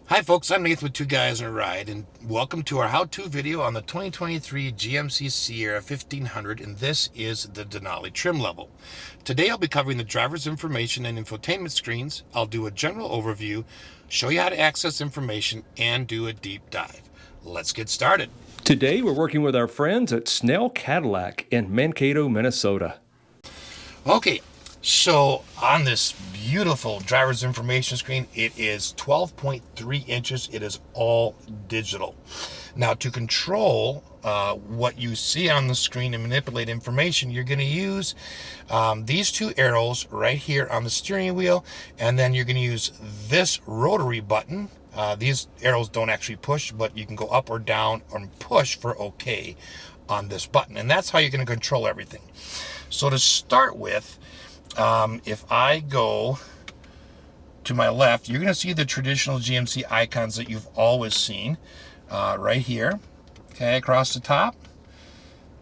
Hi folks, I'm Nathan with Two Guys and a Ride, and welcome to our how-to video on the 2023 GMC Sierra 1500, and this is the Denali trim level. Today I'll be covering the driver's information and infotainment screens. I'll do a general overview, show you how to access information, and do a deep dive. Let's get started. Today we're working with our friends at Snell Cadillac in Mankato, Minnesota. Okay, so on this beautiful driver's information screen, it is 12.3 inches. It is all digital. Now, to control what you see on the screen and manipulate information, you're going to use these two arrows right here on the steering wheel, and then you're going to use this rotary button. These arrows don't actually push, but you can go up or down and push for OK on this button, and that's how you're going to control everything. So to start with, if I go to my left, you're going to see the traditional GMC icons that you've always seen right here, okay, across the top.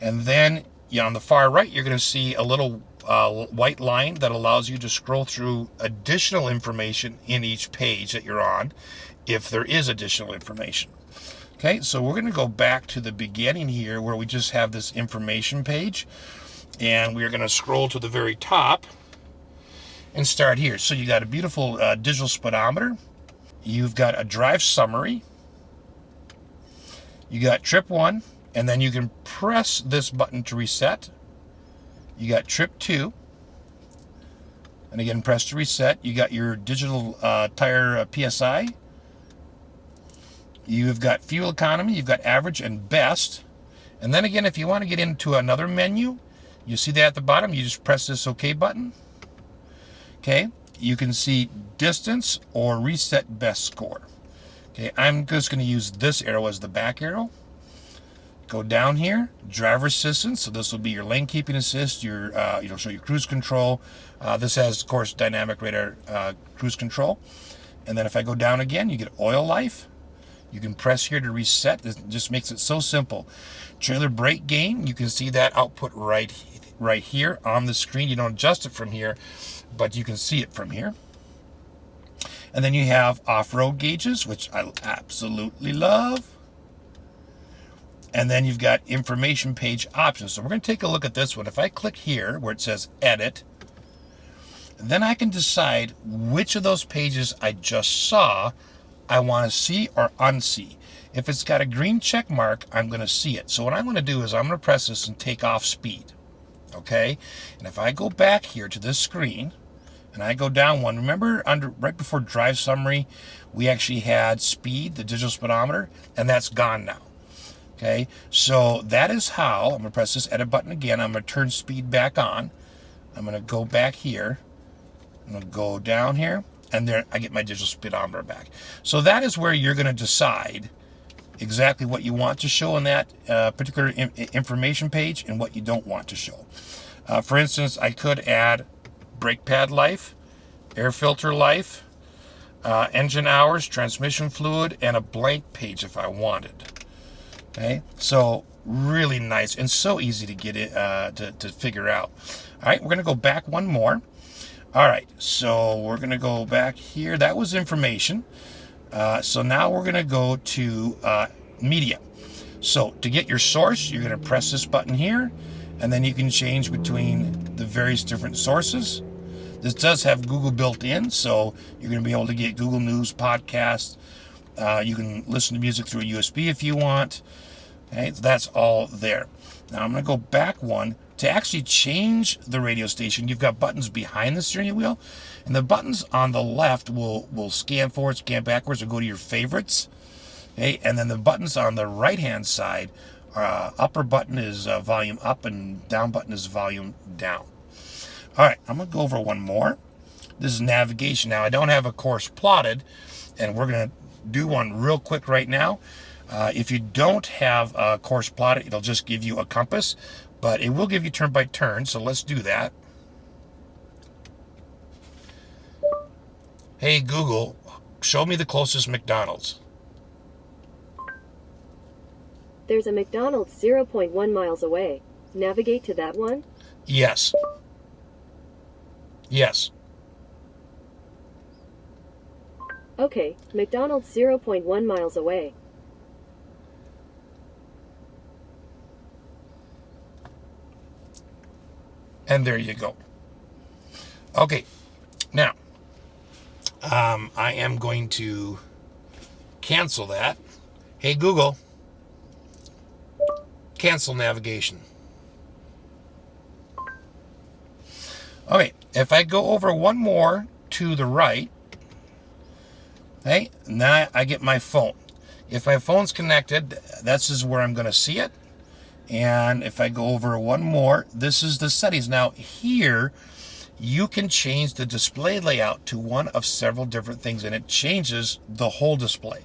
And then on the far right, you're going to see a little white line that allows you to scroll through additional information in each page that you're on, if there is additional information. Okay, so we're going to go back to the beginning here where we just have this information page, and we're going to scroll to the very top and start here. So you got a beautiful digital speedometer. You've got a drive summary. You got trip 1, and then you can press this button to reset. You got trip 2, and again press to reset. You got your digital tire PSI. You've got fuel economy, you've got average and best. And then again, if you want to get into another menu, you see that at the bottom, you just press this OK button. Okay, you can see distance or reset best score. Okay, I'm just going to use this arrow as the back arrow. Go down here, driver assistance. So this will be your lane keeping assist, your it'll show you cruise control. This has, of course, dynamic radar cruise control. And then if I go down again, you get oil life. You can press here to reset. It just makes it so simple. Trailer brake gain, you can see that output right here on the screen. You don't adjust it from here, but you can see it from here. And then you have off-road gauges, which I absolutely love. And then you've got information page options. So we're going to take a look at this one. If I click here where it says edit, then I can decide which of those pages I just saw I want to see or unsee. If it's got a green check mark, I'm going to see it. So what I'm going to do is I'm going to press this and take off speed. Okay? And if I go back here to this screen and I go down one, remember right before drive summary, we actually had speed, the digital speedometer, and that's gone now. Okay? So that is how, I'm going to press this edit button again. I'm going to turn speed back on. I'm going to go back here. I'm going to go down here. And there I get my digital speedometer back. So that is where you're going to decide exactly what you want to show in that particular information page and what you don't want to show. For instance, I could add brake pad life, air filter life, engine hours, transmission fluid, and a blank page if I wanted. Okay, so really nice and so easy to get it to figure out. All right, we're going to go back one more. All right, so we're going to go back here. That was information. So now we're going to go to media. So to get your source, you're going to press this button here, and then you can change between the various different sources. This does have Google built in, so you're going to be able to get Google News, podcasts. You can listen to music through a USB if you want. Okay, so that's all there. Now I'm going to go back one. To actually change the radio station, you've got buttons behind the steering wheel, and the buttons on the left will scan forward, scan backwards, or go to your favorites. Okay, and then the buttons on the right-hand side, upper button is volume up, and down button is volume down. All right, I'm going to go over one more. This is navigation. Now, I don't have a course plotted, and we're going to do one real quick right now. If you don't have a course plotted, it'll just give you a compass, but it will give you turn by turn, so let's do that. Hey Google, show me the closest McDonald's. There's a McDonald's 0.1 miles away. Navigate to that one? Yes. Yes. Okay, McDonald's 0.1 miles away. And there you go. Okay, now I am going to cancel that. Hey Google, cancel navigation. Okay, if I go over one more to the right, okay, now I get my phone. If my phone's connected, this is where I'm going to see it. And if I go over one more, this is the settings. Now here, you can change the display layout to one of several different things, and it changes the whole display.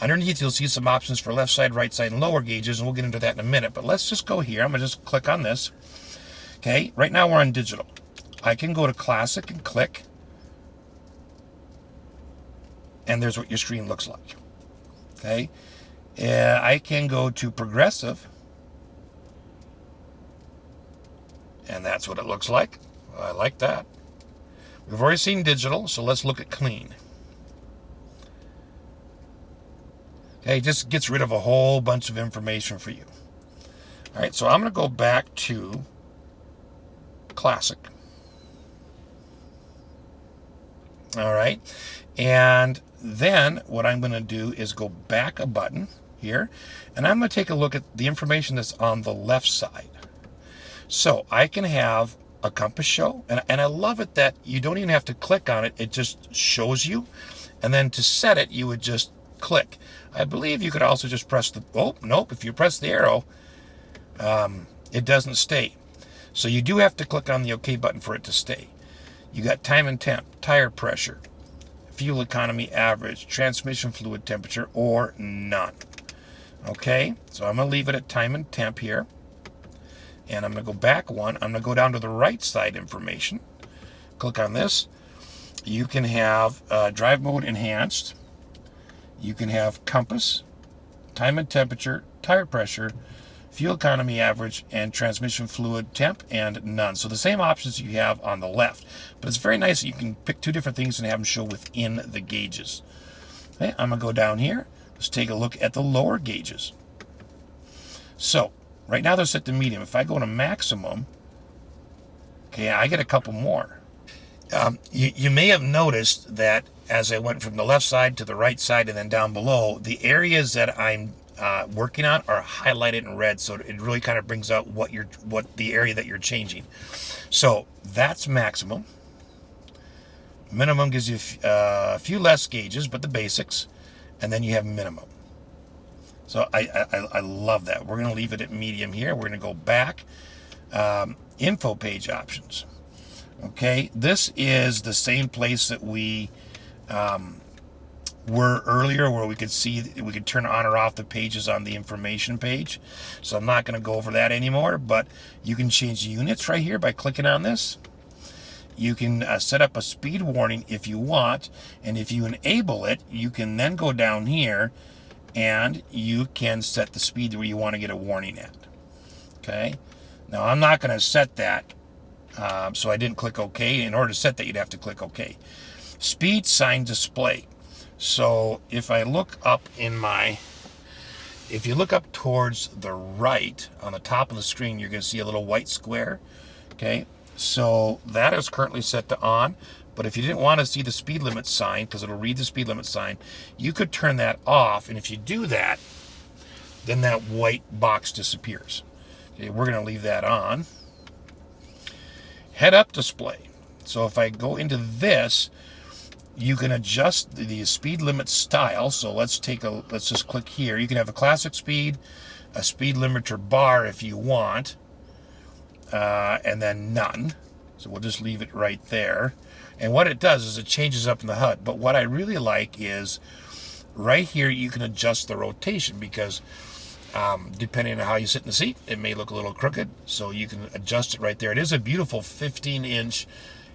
Underneath, you'll see some options for left side, right side, and lower gauges, and we'll get into that in a minute. But let's just go here. I'm going to just click on this. Okay, right now we're on digital. I can go to classic and click, and there's what your screen looks like. Okay, I can go to progressive, and that's what it looks like. I like that. We've already seen digital, so let's look at clean. Okay, it just gets rid of a whole bunch of information for you. All right, so I'm going to go back to classic. All right, and then what I'm going to do is go back a button here, and I'm going to take a look at the information that's on the left side. So I can have a compass show, and I love it that you don't even have to click on it, it just shows you. And then to set it, you would just click. I believe you could also just press the, oh, nope, if you press the arrow, it doesn't stay. So you do have to click on the OK button for it to stay. You got time and temp, tire pressure, fuel economy average, transmission fluid temperature, or none. Okay, so I'm going to leave it at time and temp here. And I'm going to go back one. I'm going to go down to the right side information. Click on this. You can have drive mode enhanced. You can have compass, time and temperature, tire pressure, fuel economy average, and transmission fluid temp, and none. So the same options you have on the left. But it's very nice that you can pick two different things and have them show within the gauges. Okay, I'm going to go down here. Let's take a look at the lower gauges. So right now they're set to medium. If I go to maximum, okay, I get a couple more. You may have noticed that as I went from the left side to the right side and then down below, the areas that I'm working on are highlighted in red, so it really kind of brings out what the area that you're changing. So that's maximum. Minimum gives you a few less gauges, but the basics, and then you have minimum. So I love that. We're going to leave it at medium here. We're going to go back. Info page options. Okay, this is the same place that we were earlier, where we could see, we could turn on or off the pages on the information page. So I'm not going to go over that anymore, but you can change units right here by clicking on this. You can set up a speed warning if you want, and if you enable it, you can then go down here and you can set the speed where you want to get a warning at. Okay, now I'm not going to set that, so I didn't click OK. In order to set that, you'd have to click OK. Speed sign display. So if I look up if you look up towards the right on the top of the screen, you're going to see a little white square. Okay, so that is currently set to on. But if you didn't want to see the speed limit sign, because it'll read the speed limit sign, you could turn that off. And if you do that, then that white box disappears. Okay, we're going to leave that on. Head-up display. So if I go into this, you can adjust the speed limit style. So let's just click here. You can have a classic speed, a speed limiter bar if you want, and then none. So we'll just leave it right there. And what it does is it changes up in the HUD. But what I really like is right here you can adjust the rotation, because depending on how you sit in the seat, it may look a little crooked. So you can adjust it right there. It is a beautiful 15-inch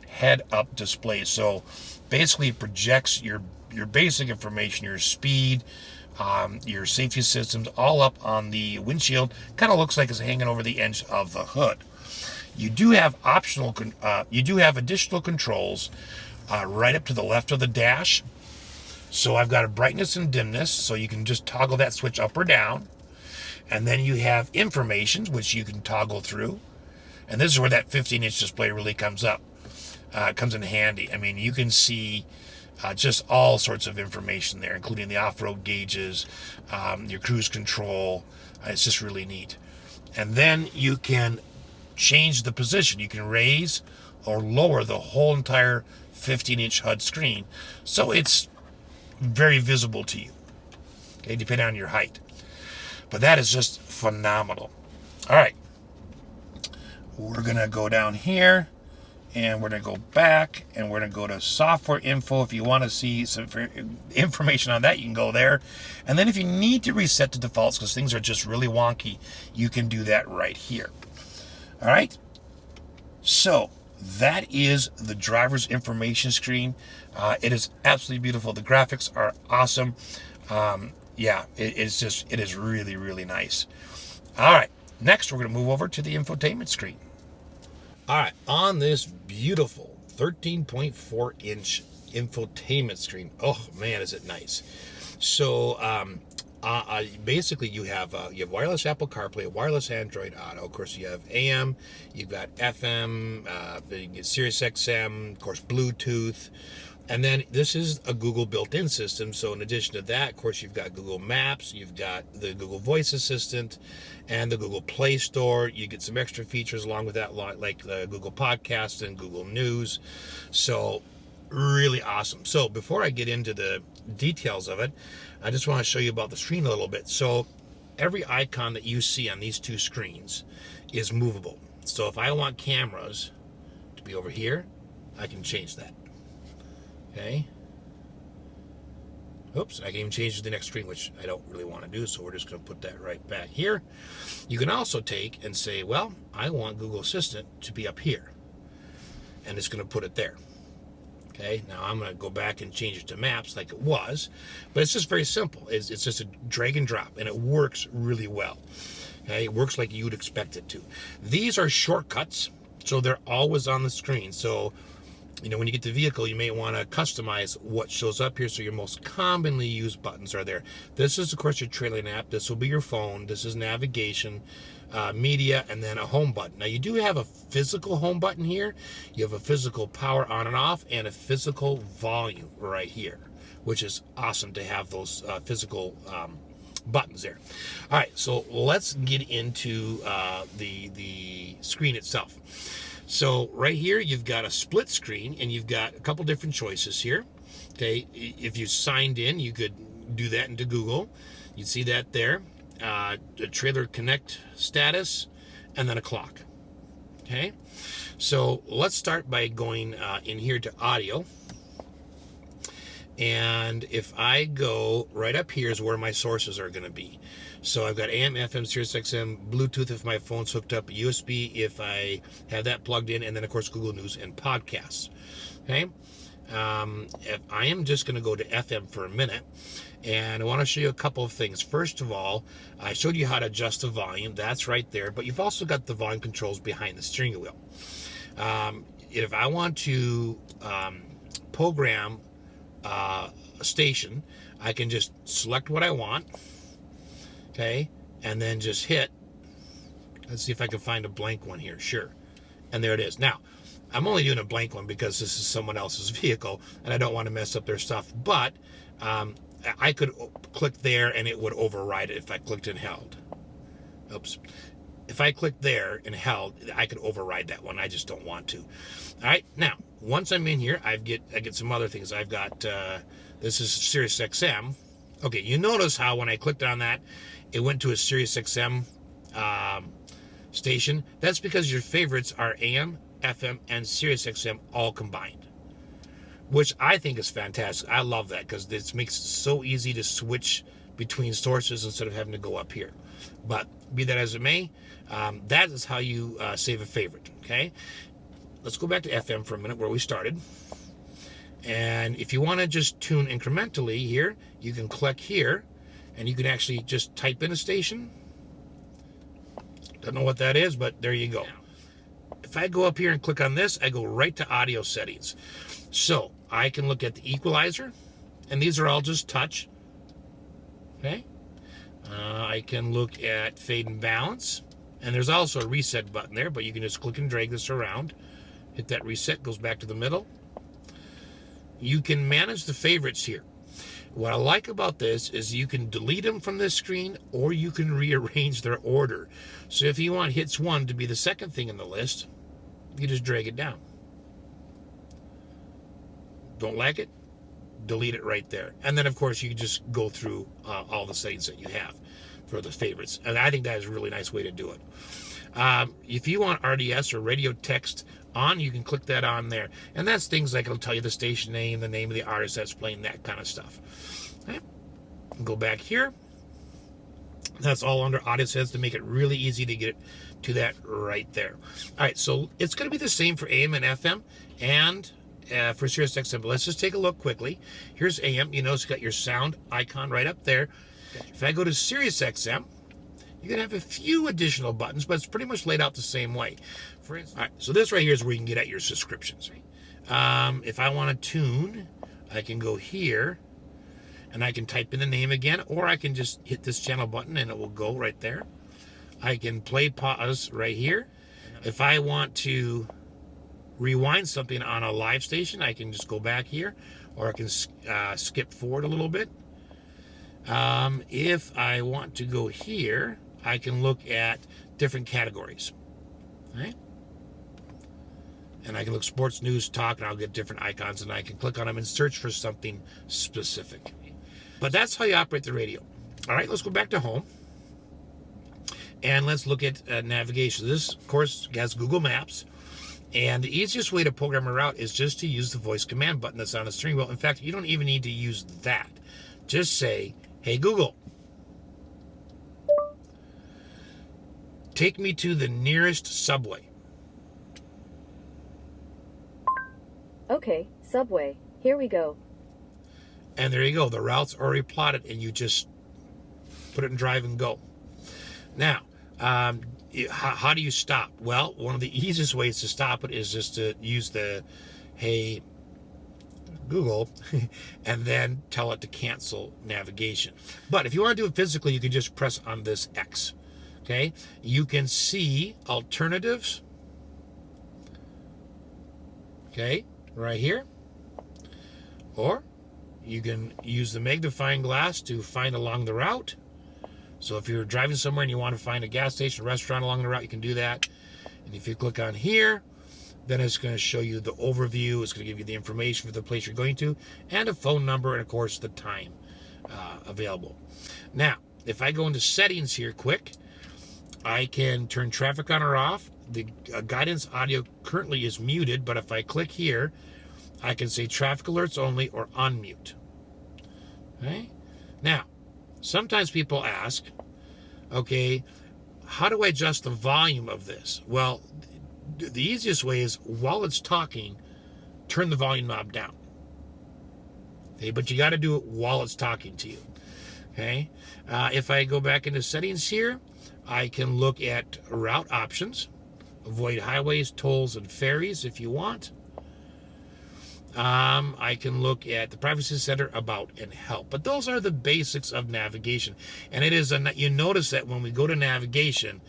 head-up display. So basically it projects your basic information, your speed, your safety systems, all up on the windshield. Kind of looks like it's hanging over the edge of the hood. You do have additional controls right up to the left of the dash. So I've got a brightness and dimness, so you can just toggle that switch up or down. And then you have information, which you can toggle through. And this is where that 15-inch display really comes up. Comes in handy. I mean, you can see just all sorts of information there, including the off-road gauges, your cruise control. It's just really neat. And then you can change the position. You can raise or lower the whole entire 15-inch HUD screen, so it's very visible to you, okay, depending on your height. But that is just phenomenal. All right, we're gonna go down here, and we're gonna go back, and we're gonna go to software info. If you want to see some information on that, you can go there. And then if you need to reset to defaults because things are just really wonky, you can do that right here. All right, so that is the driver's information screen. It is absolutely beautiful. The graphics are awesome. Yeah, it is really, really nice. All right, next we're going to move over to the infotainment screen. All right, on this beautiful 13.4 inch infotainment screen. Oh man, is it nice. So basically you have wireless Apple CarPlay, wireless Android Auto. Of course, you have AM, you've got FM, you get Sirius XM, of course, Bluetooth. And then this is a Google built-in system. So in addition to that, of course, you've got Google Maps, you've got the Google Voice Assistant, and the Google Play Store. You get some extra features along with that, like the Google Podcasts and Google News. So really awesome. So before I get into the details of it, I just want to show you about the screen a little bit. So every icon that you see on these two screens is movable. So if I want cameras to be over here, I can change that. Okay. Oops, I can even change to the next screen, which I don't really want to do, so we're just going to put that right back here. You can also take and say, well, I want Google Assistant to be up here. And it's going to put it there. Okay, now I'm going to go back and change it to Maps like it was, but it's just very simple. It's just a drag and drop, and it works really well. Okay, it works like you would expect it to. These are shortcuts, so they're always on the screen. So, you know, when you get the vehicle, you may want to customize what shows up here, so your most commonly used buttons are there. This is, of course, your trailing app. This will be your phone. This is navigation, media, and then a home button. Now, you do have a physical home button here. You have a physical power on and off, and a physical volume right here, which is awesome to have those physical buttons there. All right, so let's get into the screen itself. So right here, you've got a split screen, and you've got a couple different choices here. Okay, if you signed in, you could do that into Google. You'd see that there. A trailer connect status, and then a clock. Okay, so let's start by going in here to audio. And if I go right up here is where my sources are going to be. So I've got AM, FM, Sirius XM, Bluetooth if my phone's hooked up, USB if I have that plugged in, and then of course Google News and podcasts. Okay, if I am just going to go to FM for a minute, and I want to show you a couple of things. First of all, I showed you how to adjust the volume. That's right there, but you've also got the volume controls behind the steering wheel. If I want to program a station, I can just select what I want, okay, and then just hit. Let's see if I can find a blank one here. Sure, and there it is. Now, I'm only doing a blank one because this is someone else's vehicle, and I don't want to mess up their stuff, but I could click there, and it would override it if I clicked and held. Oops. If I click there and held, I could override that one. I just don't want to. All right, now, once I'm in here, I get some other things. I've got, this is Sirius XM. Okay, you notice how when I clicked on that, it went to a Sirius XM station. That's because your favorites are AM, FM, and Sirius XM all combined, which I think is fantastic. I love that because this makes it so easy to switch between sources instead of having to go up here. But be that as it may, that is how you save a favorite, okay? Let's go back to FM for a minute where we started. And if you want to just tune incrementally here, you can click here, and you can actually just type in a station. Don't know what that is, but there you go. If I go up here and click on this, I go right to audio settings. So I can look at the equalizer, And these are all just touch. Okay. I can look at fade and balance. And there's also a reset button there, but you can just click and drag this around. Hit that reset, goes back to the middle. You can manage the favorites here. What I like about this is you can delete them from this screen, or you can rearrange their order. So if you want hits 1 to be the second thing in the list, you just drag it down. Don't like it? Delete it right there. And then, of course, you can just go through all the settings that you have for the favorites. And I think that is a really nice way to do it. If you want RDS or radio text on, you can click that on there. And that's things like it'll tell you the station name, the name of the artist that's playing, that kind of stuff. Okay. Go back here. That's all under audio settings to make it really easy to get to that right there. All right, so it's going to be the same for AM and FM and for Sirius XM. But let's just take a look quickly. Here's AM. You notice you got your sound icon right up there. If I go to Sirius XM, you're going to have a few additional buttons, but it's pretty much laid out the same way. For instance, all right, so this right here is where you can get at your subscriptions. If I want to tune, I can go here, and I can type in the name again, or I can just hit this channel button, and it will go right there. I can play pause right here. If I want to rewind something on a live station, I can just go back here, or I can skip forward a little bit. If I want to go here, I can look at different categories. Right? And I can look sports, news, talk, and I'll get different icons, and I can click on them and search for something specific. But that's how you operate the radio. All right, let's go back to home. And let's look at navigation. This, of course, has Google Maps. And the easiest way to program a route is just to use the voice command button that's on the steering wheel. In fact, you don't even need to use that. Just say, hey, Google, take me to the nearest subway. Okay, subway. Here we go. And there you go. The route's already plotted, and you just put it in drive and go. Now, how do you stop? Well, one of the easiest ways to stop it is just to use the, hey, Google, and then tell it to cancel navigation. But if you want to do it physically, you can just press on this X. Okay? You can see alternatives. Okay? Right here. Or you can use the magnifying glass to find along the route. So if you're driving somewhere and you want to find a gas station, a restaurant along the route, you can do that. And if you click on here, then it's going to show you the overview. It's going to give you the information for the place you're going to, and a phone number, and of course the time available. Now, if I go into settings here quick, I can turn traffic on or off. The guidance audio currently is muted, but if I click here, I can say traffic alerts only or unmute. Okay? Now, sometimes people ask, okay, how do I adjust the volume of this? Well, the easiest way is while it's talking, turn the volume knob down. Okay, but you got to do it while it's talking to you. Okay, if I go back into settings here, I can look at route options, avoid highways, tolls, and ferries if you want. I can look at the privacy center, about, and help. But those are the basics of navigation. And it is, you notice that when we go to navigation,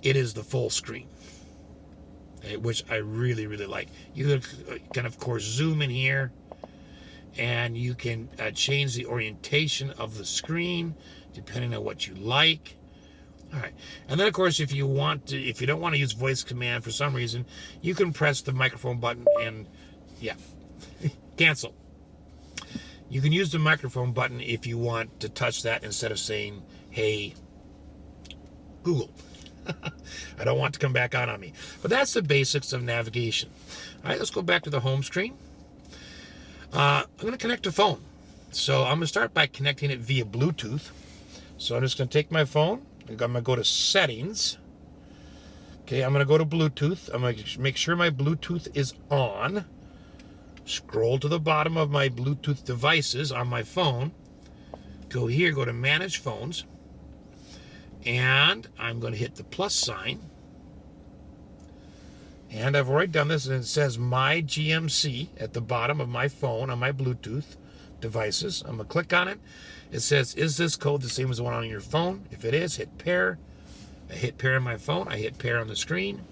it is the full screen, okay, which I really, really like. You can, of course, zoom in here, and you can change the orientation of the screen depending on what you like. All right, and then of course, if you don't want to use voice command for some reason, you can press the microphone button and, yeah, cancel. You can use the microphone button if you want to touch that instead of saying, hey, Google. I don't want to come back on me. But that's the basics of navigation. All right, let's go back to the home screen. I'm going to connect a phone. So I'm going to start by connecting it via Bluetooth. So I'm just going to take my phone. I'm going to go to settings. Okay, I'm going to go to Bluetooth. I'm going to make sure my Bluetooth is on. Scroll to the bottom of my Bluetooth devices on my phone. Go here, go to Manage Phones. And I'm going to hit the plus sign. And I've already done this, and it says My GMC at the bottom of my phone on my Bluetooth. devices. I'm going to click on it. It says, is this code the same as the one on your phone? If it is, hit pair. I hit pair on my phone. I hit pair on the screen.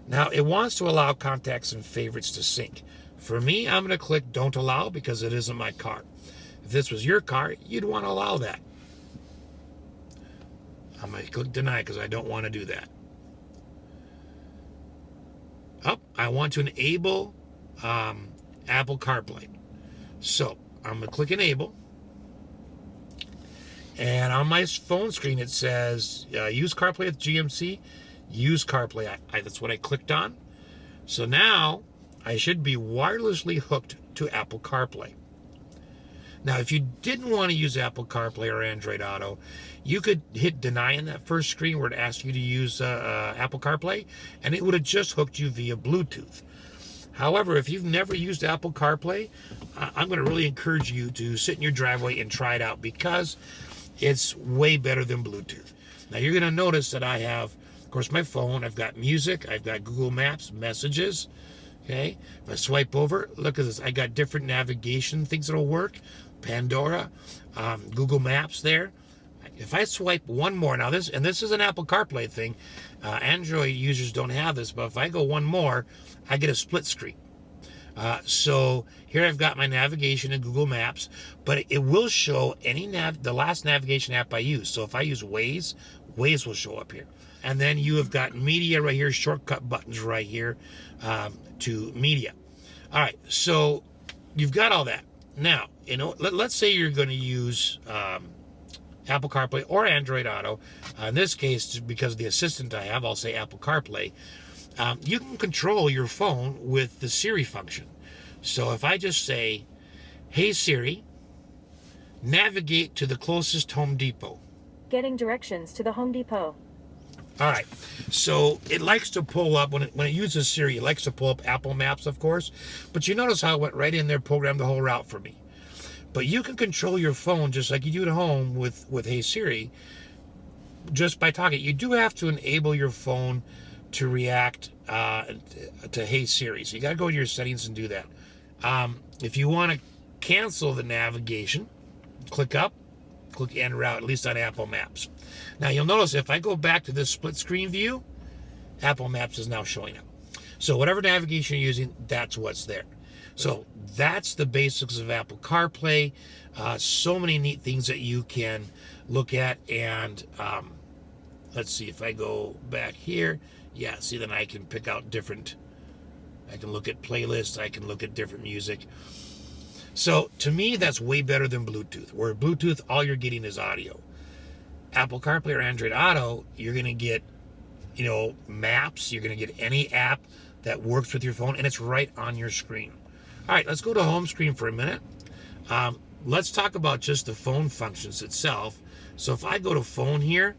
Now, it wants to allow contacts and favorites to sync. For me, I'm going to click don't allow because it isn't my car. If this was your car, you'd want to allow that. I'm going to click deny because I don't want to do that. I want to enable Apple CarPlay. So I'm going to click enable. And on my phone screen, it says use CarPlay with GMC. Use CarPlay. That's what I clicked on. So now I should be wirelessly hooked to Apple CarPlay. Now, if you didn't want to use Apple CarPlay or Android Auto, you could hit deny in that first screen where it asks you to use Apple CarPlay, and it would have just hooked you via Bluetooth. However, if you've never used Apple CarPlay, I'm going to really encourage you to sit in your driveway and try it out because it's way better than Bluetooth. Now, you're going to notice that I have, of course, my phone. I've got music. I've got Google Maps, messages. Okay, if I swipe over, look at this. I got different navigation things that'll work. Pandora, Google Maps there. If I swipe one more, now this is an Apple CarPlay thing. Android users don't have this, but if I go one more, I get a split screen. So here I've got my navigation in Google Maps, but it will show the last navigation app I use. So if I use Waze, Waze will show up here. And then you have got media right here, shortcut buttons right here to media. All right, so you've got all that. Now, let's say you're going to use Apple CarPlay or Android Auto. In this case, because of the assistant I have, I'll say Apple CarPlay. You can control your phone with the Siri function. So if I just say, hey Siri, navigate to the closest Home Depot. Getting directions to the Home Depot. All right, so it likes to pull up, when it uses Siri, it likes to pull up Apple Maps, of course, but you notice how it went right in there, programmed the whole route for me. But you can control your phone just like you do at home with Hey Siri, just by talking. You do have to enable your phone to react to Hey Siri, so you got to go to your settings and do that. If you want to cancel the navigation, click up, click end route, at least on Apple Maps. Now you'll notice if I go back to this split screen view, Apple Maps is now showing up. So whatever navigation you're using, that's what's there. So that's the basics of Apple CarPlay. So many neat things that you can look at. And let's see, if I go back here, yeah, see, then I can pick out I can look at playlists, I can look at different music. So to me, that's way better than Bluetooth, where Bluetooth, all you're getting is audio. Apple CarPlay or Android Auto, you're going to get, maps. You're going to get any app that works with your phone, and it's right on your screen. All right, let's go to home screen for a minute. Let's talk about just the phone functions itself. So if I go to phone here,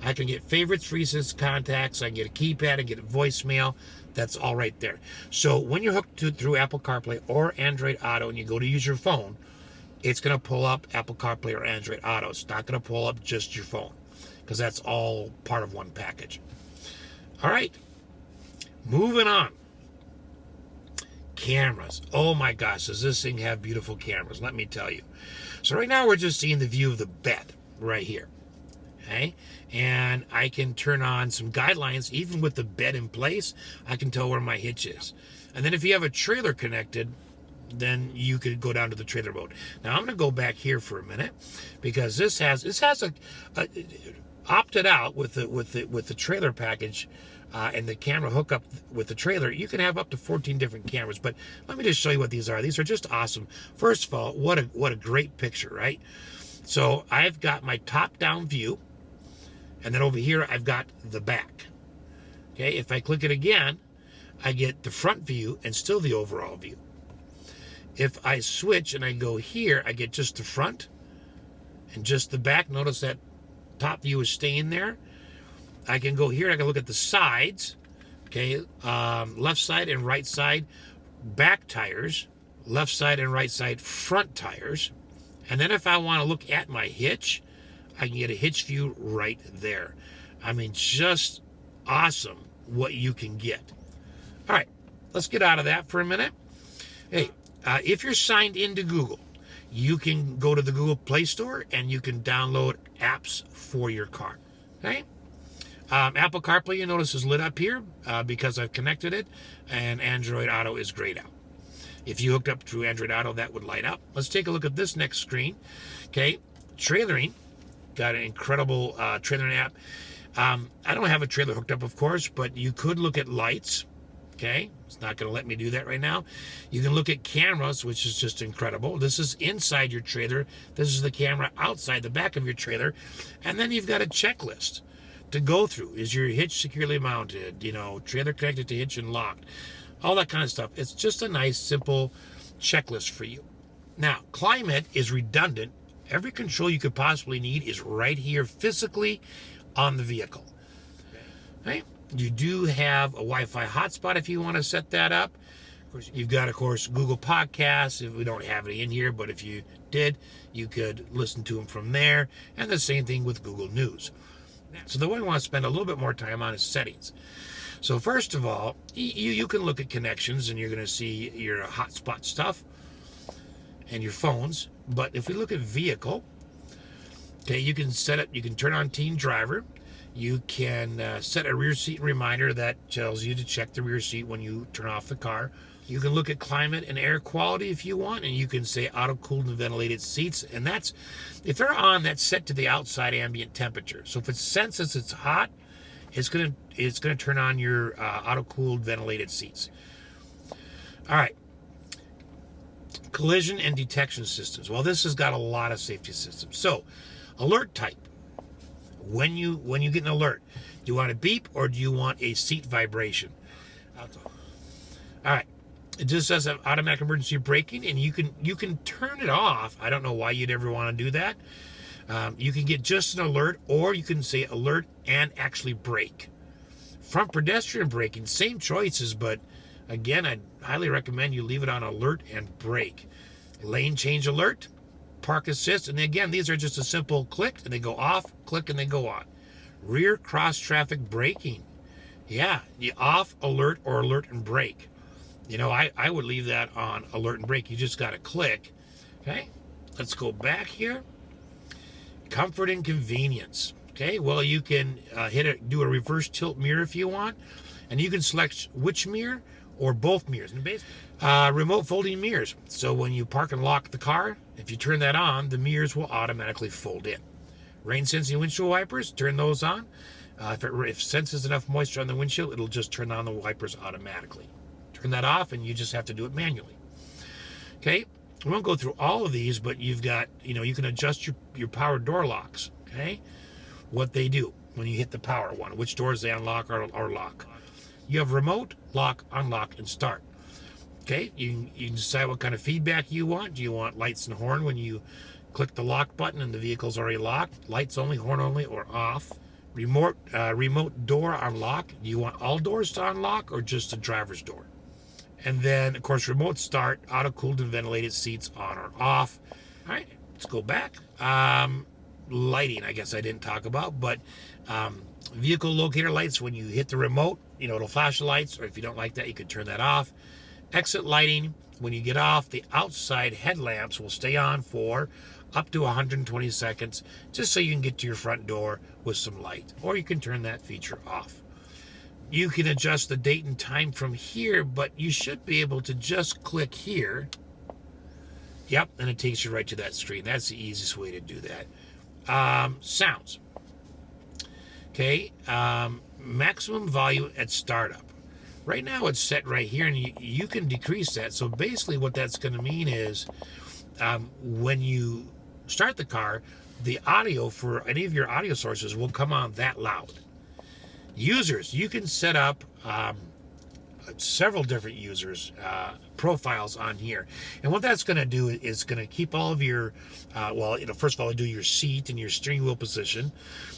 I can get favorites, recents, contacts. I can get a keypad. I can get a voicemail. That's all right there. So when you're hooked through Apple CarPlay or Android Auto and you go to use your phone, it's going to pull up Apple CarPlay or Android Auto. It's not going to pull up just your phone because that's all part of one package. All right, moving on. Cameras. Oh my gosh, does this thing have beautiful cameras? Let me tell you. So right now we're just seeing the view of the bed right here. Okay, and I can turn on some guidelines. Even with the bed in place, I can tell where my hitch is. And then if you have a trailer connected, then you could go down to the trailer mode. Now I'm going to go back here for a minute because this has opted out with the trailer package and the camera hookup with the trailer. You can have up to 14 different cameras. But let me just show you what these are. These are just awesome. First of all, what a great picture, right? So I've got my top-down view, and then over here I've got the back. Okay, if I click it again, I get the front view and still the overall view. If I switch and I go here, I get just the front and just the back. Notice that top view is staying there. I can go here, I can look at the sides. Okay, left side and right side, back tires, left side and right side, front tires. And then if I want to look at my hitch, I can get a hitch view right there. I mean, just awesome what you can get. All right, let's get out of that for a minute. Hey, if you're signed into Google, you can go to the Google Play Store and you can download apps for your car. Okay? Apple CarPlay, you notice, is lit up here because I've connected it, and Android Auto is grayed out. If you hooked up through Android Auto, that would light up. Let's take a look at this next screen. Okay, trailering. Got an incredible trailering app. I don't have a trailer hooked up, of course, but you could look at lights. Okay, it's not going to let me do that right now. You can look at cameras, which is just incredible. This is inside your trailer. This is the camera outside the back of your trailer. And then you've got a checklist to go through. Is your hitch securely mounted? You know, trailer connected to hitch and locked. All that kind of stuff. It's just a nice, simple checklist for you. Now, climate is redundant. Every control you could possibly need is right here physically on the vehicle. Okay? You do have a Wi-Fi hotspot if you want to set that up. Of course, you've got, of course, Google Podcasts. If we don't have it in here, but if you did, you could listen to them from there. And the same thing with Google News. So the one we want to spend a little bit more time on is settings. So first of all, you can look at connections and you're going to see your hotspot stuff and your phones. But if we look at vehicle, okay, you can set up, you can turn on Teen Driver. You can set a rear seat reminder that tells you to check the rear seat when you turn off the car. You can look at climate and air quality if you want, and you can say auto-cooled and ventilated seats. And that's, if they're on, that's set to the outside ambient temperature. So if it senses it's hot, it's gonna turn on your auto-cooled ventilated seats. All right. Collision and detection systems. Well, this has got a lot of safety systems. So, alert type. When you get an alert, do you want a beep or do you want a seat vibration? All right. It just says automatic emergency braking, and you can turn it off. I don't know why you'd ever want to do that. You can get just an alert, or you can say alert and actually brake. Front pedestrian braking, same choices, but again, I'd highly recommend you leave it on alert and brake. Lane change alert, park assist, and again, these are just a simple click, and they go off, click, and they go on. Rear cross traffic braking. Yeah, you off, alert, or alert and brake. You know, I would leave that on alert and brake. You just got to click. Okay, let's go back here. Comfort and convenience. Okay, well, you can do a reverse tilt mirror if you want, and you can select which mirror or both mirrors. And remote folding mirrors. So when you park and lock the car, if you turn that on, the mirrors will automatically fold in. Rain sensing windshield wipers, turn those on. If it senses enough moisture on the windshield, it'll just turn on the wipers automatically. Turn that off, and you just have to do it manually. Okay, we won't go through all of these, but you've got, you can adjust your power door locks. Okay, what they do when you hit the power one, which doors they unlock or lock. You have remote, lock, unlock, and start. Okay, you can decide what kind of feedback you want. Do you want lights and horn when you click the lock button and the vehicle's already locked? Lights only, horn only, or off? Remote door unlock. Do you want all doors to unlock or just the driver's door? And then, of course, remote start, auto-cooled and ventilated seats on or off. All right, let's go back. Lighting, I guess I didn't talk about, but vehicle locator lights, when you hit the remote, it'll flash the lights, or if you don't like that, you can turn that off. Exit lighting, when you get off, the outside headlamps will stay on for up to 120 seconds, just so you can get to your front door with some light, or you can turn that feature off. You can adjust the date and time from here, but you should be able to just click here. Yep, and it takes you right to that screen. That's the easiest way to do that. Sounds. Okay, maximum volume at startup. Right now it's set right here, and you can decrease that. So basically what that's going to mean is when you start the car, the audio for any of your audio sources will come on that loud. Users, you can set up several different users profiles on here, and what that's going to do is going to keep all of your first of all, do your seat and your steering wheel position.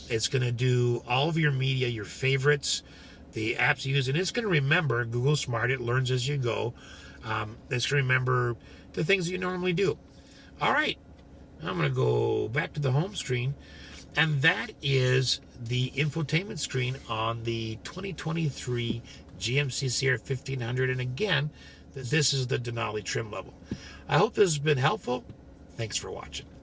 It's going to do all of your media, your favorites, the apps you use, and it's going to remember Google Smart. It learns as you go. It's going to remember the things that you normally do. All right, I'm going to go back to the home screen, and that is the infotainment screen on the 2023 GMC Sierra 1500. And again, this is the Denali trim level. I hope this has been helpful. Thanks for watching.